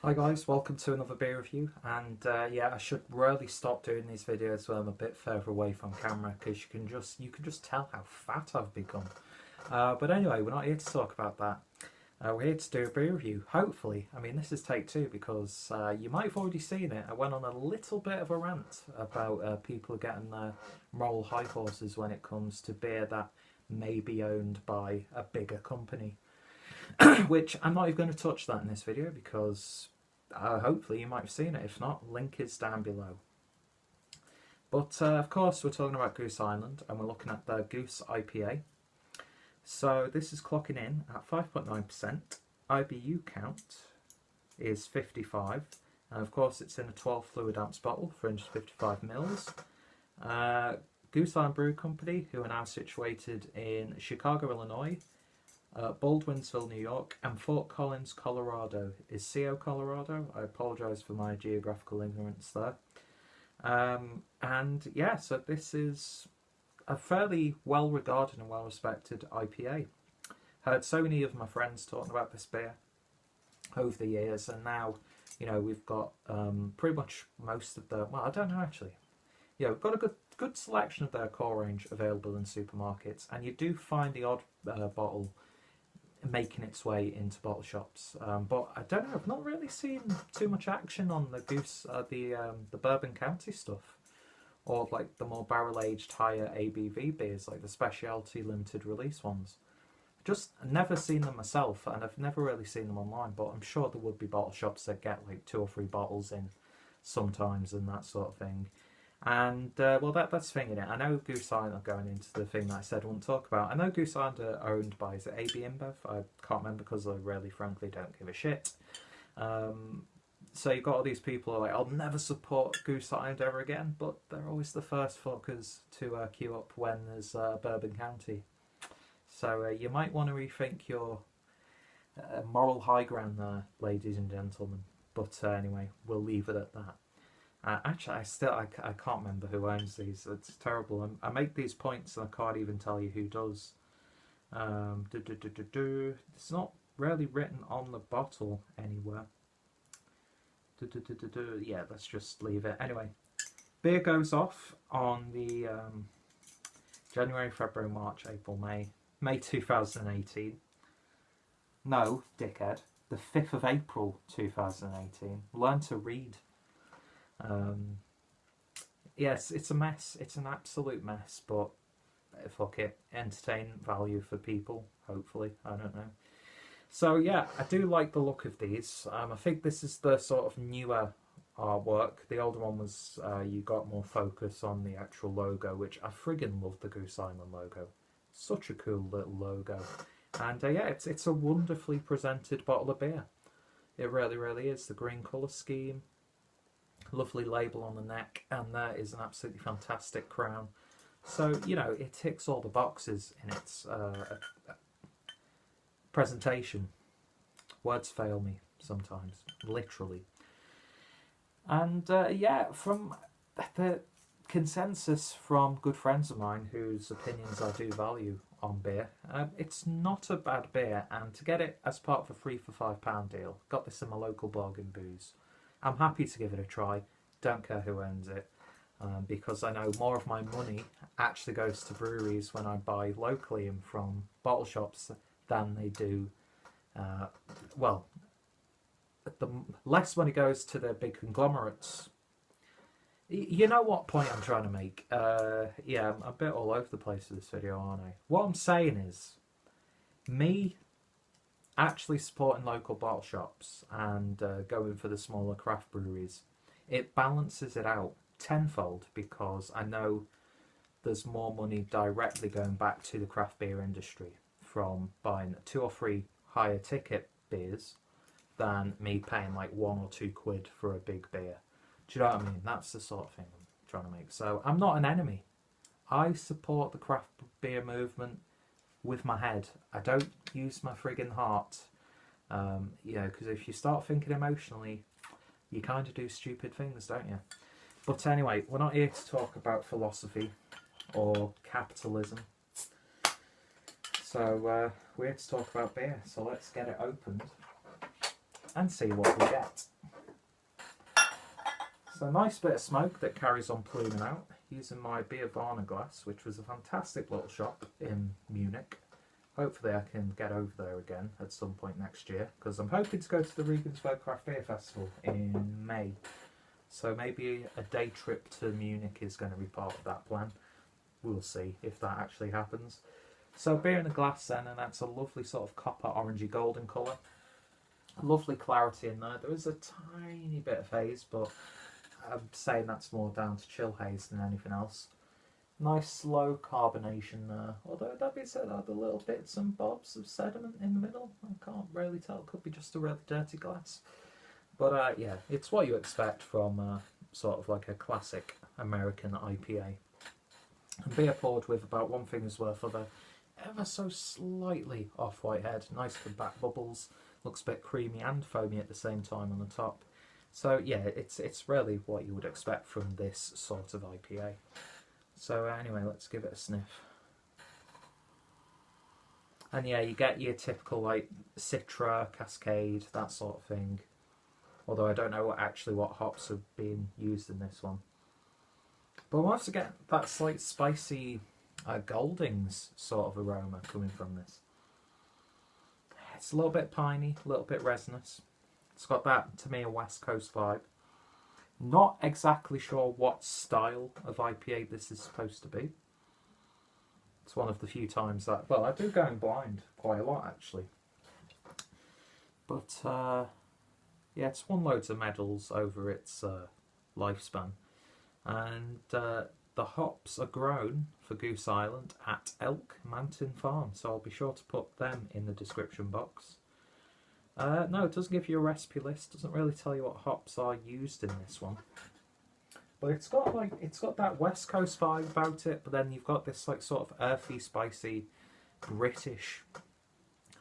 Hi guys, welcome to another beer review, and yeah, I should really stop doing these videos when I'm a bit further away from camera, because you can just tell how fat I've become. But anyway, we're not here to talk about that. We're here to do a beer review, hopefully. I mean, this is take two, because you might have already seen it. I went on a little bit of a rant about people getting their moral high horses when it comes to beer that may be owned by a bigger company. Which I'm not even going to touch that in this video, because hopefully you might have seen it. If not, link is down below. But of course we're talking about Goose Island, and we're looking at the Goose IPA. So this is clocking in at 5.9%. IBU count is 55, and of course it's in a 12 fluid ounce bottle, 355 mils. Goose Island Brew Company, who are now situated in Chicago, Illinois, Baldwinsville, New York, and Fort Collins, Colorado. Is CO Colorado? I apologise for my geographical ignorance there. And yeah, so this is a fairly well regarded and well respected IPA. Heard so many of my friends talking about this beer over the years, and now, you know, we've got pretty much most of the, well, I don't know actually. Yeah, we've got a good selection of their core range available in supermarkets, and you do find the odd bottle making its way into bottle shops, but I don't know, I've not really seen too much action on the Goose, the Bourbon County stuff, or like the more barrel-aged higher ABV beers, like the specialty limited release ones. Just never seen them myself, and I've never really seen them online, but I'm sure there would be bottle shops that get like 2 or 3 bottles in sometimes and that sort of thing. And, well, that's the thing in it. I know Goose Island, going into the thing that I said I wouldn't talk about, I know Goose Island are owned by, is it AB-InBev? I can't remember, because I really, frankly, don't give a shit. So you've got all these people who are like, I'll never support Goose Island ever again, but they're always the first fuckers to queue up when there's Bourbon County. So you might want to rethink your moral high ground there, ladies and gentlemen. But anyway, we'll leave it at that. Actually, I can't remember who owns these. It's terrible. I make these points and I can't even tell you who does. It's not really written on the bottle anywhere. Yeah, let's just leave it. Anyway, beer goes off on the January, February, March, April, May 2018. No, dickhead. The 5th of April 2018. Learn to read. Yes, it's a mess. It's an absolute mess, but fuck it. Entertainment value for people, hopefully. I don't know. So yeah, I do like the look of these. I think this is the sort of newer artwork. The older one was, you got more focus on the actual logo, which I friggin' love the Goose Island logo. Such a cool little logo. And yeah, it's a wonderfully presented bottle of beer. It really, really is. The green colour scheme. Lovely label on the neck, and there is an absolutely fantastic crown. So, you know, it ticks all the boxes in its presentation. Words fail me sometimes, literally. And yeah, from the consensus from good friends of mine whose opinions I do value on beer, it's not a bad beer, and to get it as part of a 3 for £5 deal, got this in my local bargain booze. I'm happy to give it a try, don't care who owns it, because I know more of my money actually goes to breweries when I buy locally and from bottle shops than they do, well, the less money goes to the big conglomerates. You know what point I'm trying to make? Yeah, I'm a bit all over the place with this video, aren't I? What I'm saying is, me actually supporting local bottle shops and going for the smaller craft breweries, it balances it out tenfold, because I know there's more money directly going back to the craft beer industry from buying 2 or 3 higher ticket beers than me paying like 1 or 2 quid for a big beer. Do you know what I mean? That's the sort of thing I'm trying to make. So I'm not an enemy. I support the craft beer movement with my head. I don't use my friggin' heart. You know, because if you start thinking emotionally, you kind of do stupid things, don't you? But anyway, we're not here to talk about philosophy or capitalism. So we're here to talk about beer. So let's get it opened and see what we get. So a nice bit of smoke that carries on pluming out using my BeerVentures glass, which was a fantastic little shop in Munich. Hopefully I can get over there again at some point next year, because I'm hoping to go to the Regensburg Craft Beer Festival in May. So maybe a day trip to Munich is going to be part of that plan. We'll see if that actually happens. So beer in a glass then, and that's a lovely sort of copper orangey golden colour. Lovely clarity in there. There is a tiny bit of haze, but I'm saying that's more down to chill haze than anything else. Nice slow carbonation there. Although that being said, I have the little bits and bobs of sediment in the middle. I can't really tell. It could be just a really dirty glass. But yeah, it's what you expect from sort of like a classic American IPA. And beer poured with about 1 finger's worth of a ever so slightly off-white head. Nice for back bubbles. Looks a bit creamy and foamy at the same time on the top. So yeah, it's really what you would expect from this sort of IPA. So anyway, let's give it a sniff. And yeah, you get your typical like Citra, Cascade, that sort of thing. Although I don't know what hops are being used in this one. But we'll have to get that slight spicy Goldings sort of aroma coming from this. It's a little bit piney, a little bit resinous. It's got that, to me, a West Coast vibe. Not exactly sure what style of IPA this is supposed to be. It's one of the few times that, well, I do go in blind quite a lot actually. But yeah, it's won loads of medals over its lifespan. And the hops are grown for Goose Island at Elk Mountain Farm, so I'll be sure to put them in the description box. No, it doesn't give you a recipe list, doesn't really tell you what hops are used in this one. But it's got that West Coast vibe about it, but then you've got this like sort of earthy, spicy, British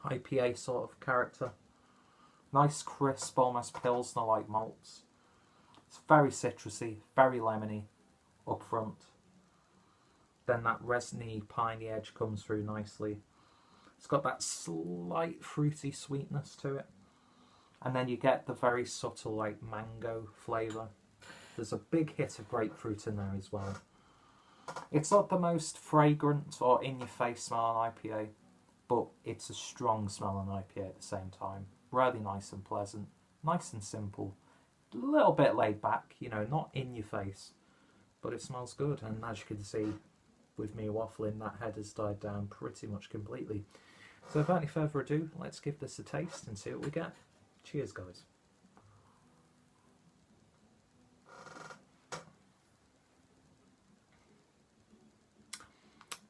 IPA sort of character. Nice crisp, almost Pilsner-like malts. It's very citrusy, very lemony up front. Then that resiny, piney edge comes through nicely. It's got that slight fruity sweetness to it. And then you get the very subtle like mango flavour. There's a big hit of grapefruit in there as well. It's not the most fragrant or in-your-face smell on IPA, but it's a strong smell on IPA at the same time. Really nice and pleasant, nice and simple. A little bit laid back, you know, not in your face, but it smells good. And as you can see, with me waffling, that head has died down pretty much completely. So without any further ado, let's give this a taste and see what we get. Cheers, guys.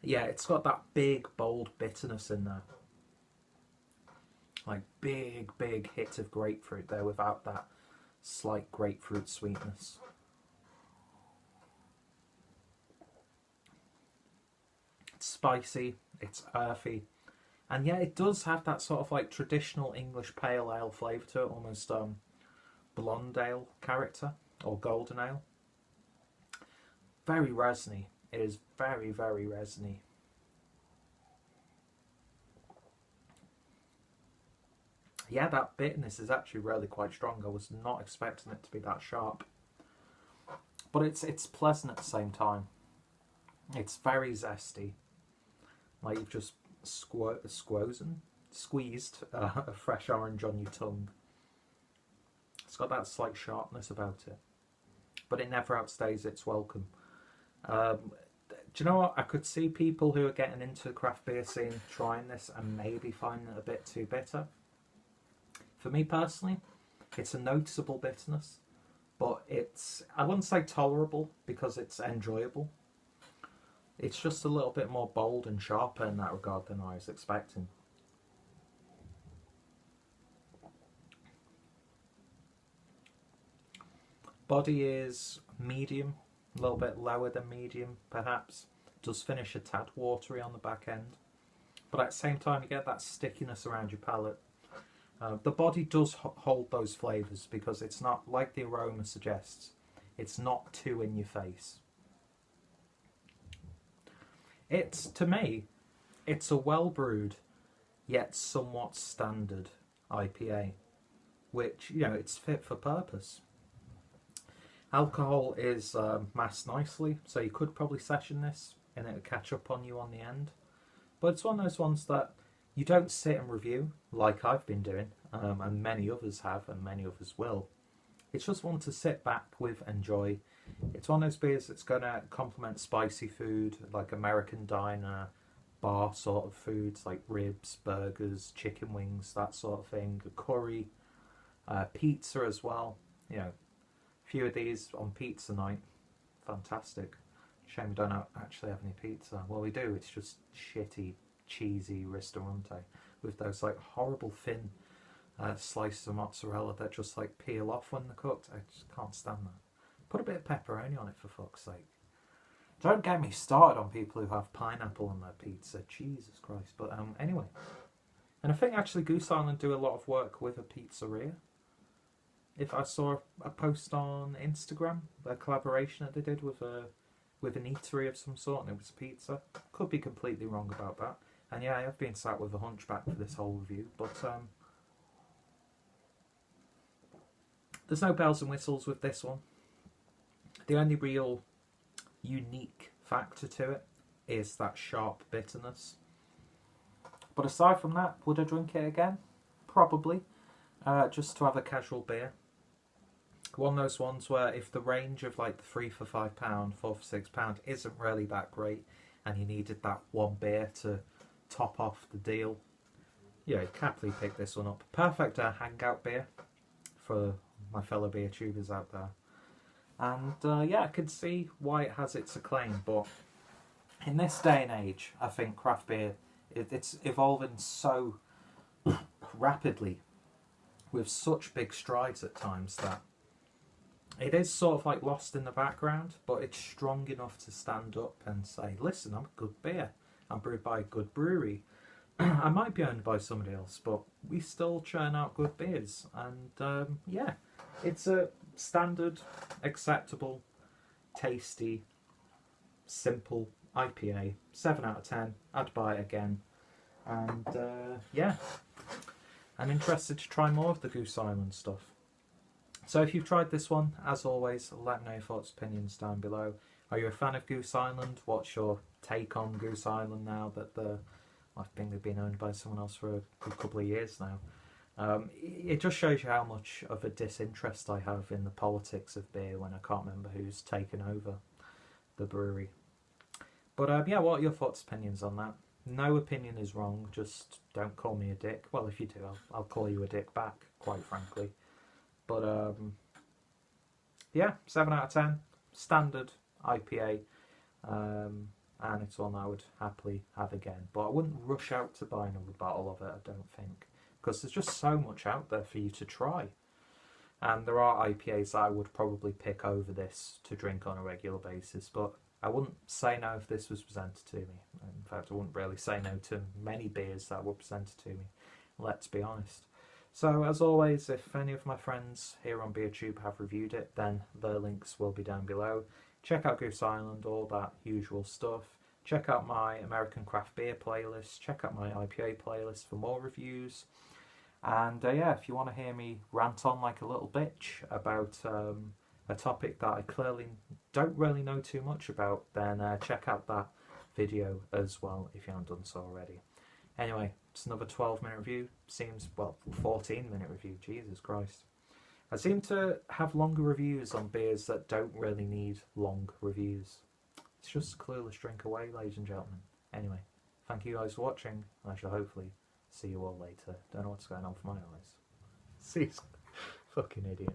Yeah, it's got that big, bold bitterness in there. Like big, big hit of grapefruit there without that slight grapefruit sweetness. It's spicy, it's earthy, and yeah, it does have that sort of like traditional English pale ale flavour to it, almost blonde ale character, or golden ale. Very resiny. It is very, very resiny. Yeah, that bitterness is actually really quite strong. I was not expecting it to be that sharp. But it's pleasant at the same time. It's very zesty. Like you've just squeezed a fresh orange on your tongue. It's got that slight sharpness about it. But it never outstays its welcome. Do you know what? I could see people who are getting into the craft beer scene trying this and maybe finding it a bit too bitter. For me personally, it's a noticeable bitterness, but it's, I wouldn't say tolerable because it's enjoyable. It's just a little bit more bold and sharper in that regard than I was expecting. Body is medium, a little bit lower than medium perhaps. Does finish a tad watery on the back end, but at the same time you get that stickiness around your palate. The body does hold those flavours because it's not, like the aroma suggests, it's not too in your face. It's, to me, it's a well brewed yet somewhat standard IPA, which, you know, it's fit for purpose. Alcohol is masked nicely, so you could probably session this and it'll catch up on you on the end. But it's one of those ones that you don't sit and review like I've been doing, and many others have, and many others will. It's just one to sit back with, enjoy. It's one of those beers that's going to complement spicy food, like American diner, bar sort of foods, like ribs, burgers, chicken wings, that sort of thing, a curry, pizza as well. You know, a few of these on pizza night, fantastic. Shame we don't actually have any pizza. Well, we do, it's just shitty, cheesy ristorante with those like horrible thin slices of mozzarella that just like peel off when they're cooked. I just can't stand that. Put a bit of pepperoni on it for fuck's sake. Don't get me started on people who have pineapple on their pizza. Jesus Christ. But anyway. And I think actually Goose Island do a lot of work with a pizzeria. If I saw a post on Instagram, a collaboration that they did with an eatery of some sort, and it was pizza. Could be completely wrong about that. And yeah, I have been sat with a hunchback for this whole review, but there's no bells and whistles with this one. The only real unique factor to it is that sharp bitterness. But aside from that, would I drink it again? Probably. Just to have a casual beer. One of those ones where if the range of like the 3 for £5, 4 for £6 isn't really that great, and you needed that one beer to top off the deal, yeah, you can happily pick this one up. Perfect hangout beer for my fellow beer tubers out there. And yeah, I can see why it has its acclaim, but in this day and age, I think craft beer, it's evolving so rapidly with such big strides at times that it is sort of like lost in the background, but it's strong enough to stand up and say, listen, I'm a good beer. I'm brewed by a good brewery. I might be owned by somebody else, but we still churn out good beers. And yeah, it's a standard, acceptable, tasty, simple IPA. 7 out of 10. I'd buy it again. And yeah, I'm interested to try more of the Goose Island stuff. So if you've tried this one, as always, let me know your thoughts, opinions down below. Are you a fan of Goose Island? What's your take on Goose Island now that I think they've been owned by someone else for a good couple of years now? It just shows you how much of a disinterest I have in the politics of beer when I can't remember who's taken over the brewery. But yeah, what are your thoughts, opinions on that? No opinion is wrong, just don't call me a dick. Well, if you do, I'll call you a dick back, quite frankly. But yeah, 7 out of 10, standard IPA, and it's one I would happily have again. But I wouldn't rush out to buy another bottle of it, I don't think, because there's just so much out there for you to try. And there are IPAs that I would probably pick over this to drink on a regular basis, but I wouldn't say no if this was presented to me. In fact, I wouldn't really say no to many beers that were presented to me, let's be honest. So, as always, if any of my friends here on BeerTube have reviewed it, then their links will be down below. Check out Goose Island, all that usual stuff. Check out my American Craft Beer playlist. Check out my IPA playlist for more reviews. And yeah, if you want to hear me rant on like a little bitch about a topic that I clearly don't really know too much about, then check out that video as well if you haven't done so already. Anyway, it's another 12-minute review. Seems, well, 14-minute review. Jesus Christ. I seem to have longer reviews on beers that don't really need long reviews. It's just a clueless drink away, ladies and gentlemen. Anyway, thank you guys for watching. I shall hopefully see you all later. Don't know what's going on for my eyes. See you. Fucking idiot.